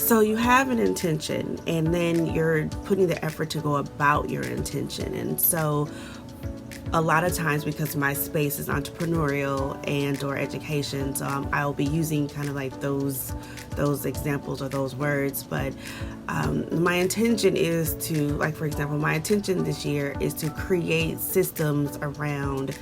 So you have an intention, and then you're putting the effort to go about your intention. And so a lot of times, because my space is entrepreneurial and or education, so I'll be using kind of like those examples or those words. But my intention is to, like, for example, my intention this year is to create systems around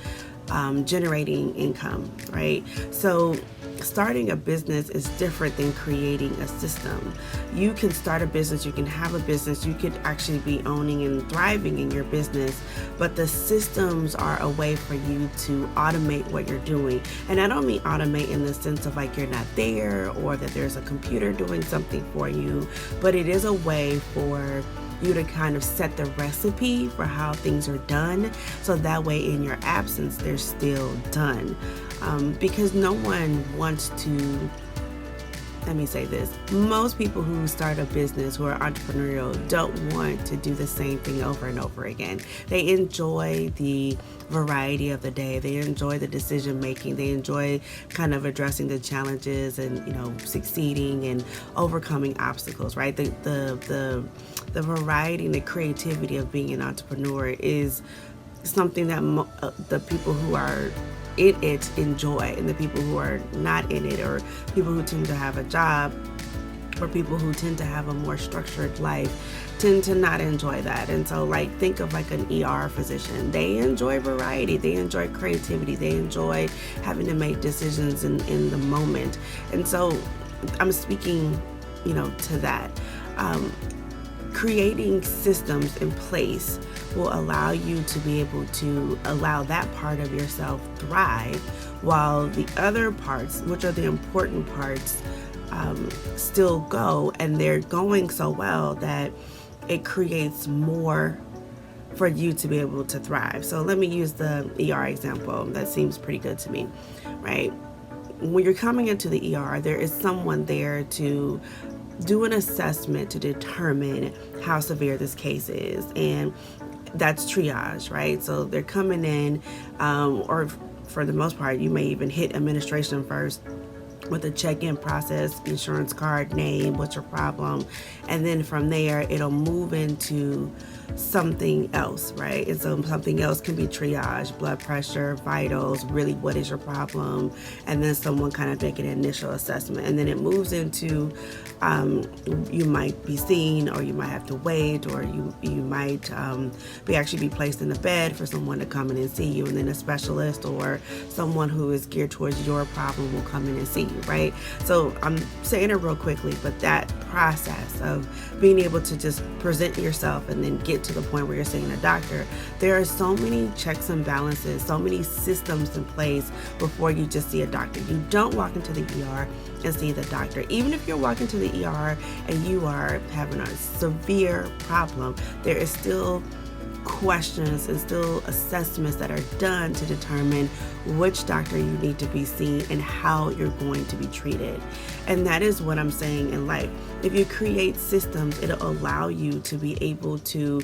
generating income, right? So starting a business is different than creating a system. You can start a business, you can have a business, you could actually be owning and thriving in your business, but the systems are a way for you to automate what you're doing. And I don't mean automate in the sense of like you're not there or that there's a computer doing something for you, but it is a way for you to kind of set the recipe for how things are done, so that way in your absence they're still done. Because no one wants to, let me say this, most people who start a business who are entrepreneurial don't want to do the same thing over and over again. They enjoy the variety of the day. They enjoy the decision making. They enjoy kind of addressing the challenges and, succeeding and overcoming obstacles, right? The variety and the creativity of being an entrepreneur is something that the people who are in it enjoy, and the people who are not in it, or people who tend to have a job, or people who tend to have a more structured life, tend to not enjoy that. And so, like, think of like an ER physician. They enjoy variety, they enjoy creativity, they enjoy having to make decisions in the moment. And so I'm speaking to that. Creating systems in place will allow you to be able to allow that part of yourself thrive, while the other parts, which are the important parts, still go, and they're going so well that it creates more for you to be able to thrive. So let me use the ER example. That seems pretty good to me, right? When you're coming into the ER, there is someone there to do an assessment to determine how severe this case is, and that's triage, right? So they're coming in, or for the most part, you may even hit administration first with a check-in process, insurance card, name, what's your problem, and then from there it'll move into something else, right? And so something else can be triage, blood pressure, vitals, really what is your problem, and then someone kind of make an initial assessment, and then it moves into you might be seen, or you might have to wait, or you might be placed in a bed for someone to come in and see you, and then a specialist or someone who is geared towards your problem will come in and see you, right? So I'm saying it real quickly, but that process of being able to just present yourself and then get to the point where you're seeing a doctor, there are so many checks and balances, so many systems in place before you just see a doctor. You don't walk into the ER and see the doctor. Even if you're walking to the ER and you are having a severe problem, there is still questions and still assessments that are done to determine which doctor you need to be seen and how you're going to be treated. And that is what I'm saying in life. If you create systems, it'll allow you to be able to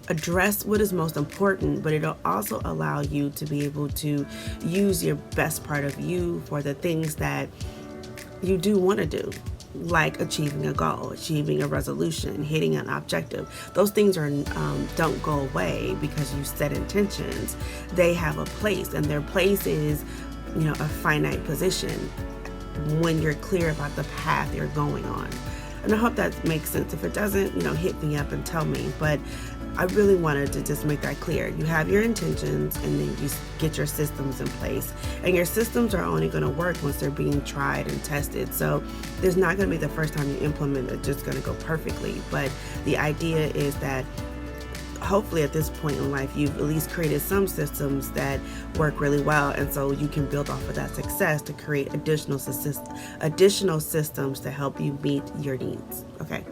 address what is most important, but it'll also allow you to be able to use your best part of you for the things that you do want to do, like achieving a goal, achieving a resolution, hitting an objective. Those things are don't go away because you set intentions. They have a place, and their place is, a finite position when you're clear about the path you're going on. And I hope that makes sense. If it doesn't, hit me up and tell me. But I really wanted to just make that clear. You have your intentions, and then you get your systems in place. And your systems are only going to work once they're being tried and tested. So there's not going to be the first time you implement it just going to go perfectly. But the idea is that hopefully at this point in life, you've at least created some systems that work really well. And so you can build off of that success to create additional systems to help you meet your needs. Okay.